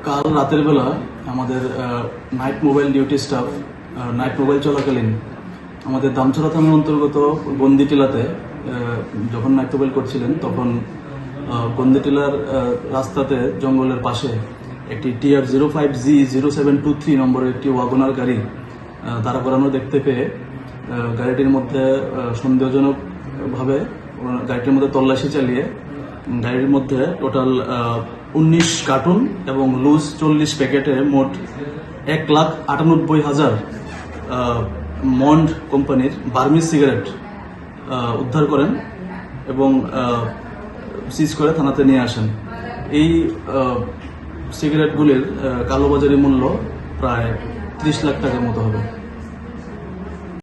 কাল রাতের বেলা আমাদের night mobile duty staff night mobile চলাকালীন আমাদের দামছড়া থানার অন্তর্গত গন্দিটিলাতে যখন নাইট মোবাইল করছিলেন তখন গন্দিটিলার রাস্তাতে জঙ্গলের পাশে একটি TR05G0723 নম্বরের একটি ওয়াগনার গাড়ি দাঁড়া করানো দেখতে পেয়ে গাড়িটির মধ্যে সন্দেহজনকভাবে গাড়িটির মধ্যে তল্লাশি চালিয়ে গাড়ির মধ্যে টোটাল 19 কার্টুন এবং লুজ 40 প্যাকেটে মোট 1,98,000 মন্ড কোম্পানির বার্মিজ সিগারেট উদ্ধার করেন এবং সিজ করে থানাতে নিয়ে আসেন। এই সিগারেটগুলির কালোবাজারি মূল্য প্রায় 30 লাখ টাকার মতো হবে।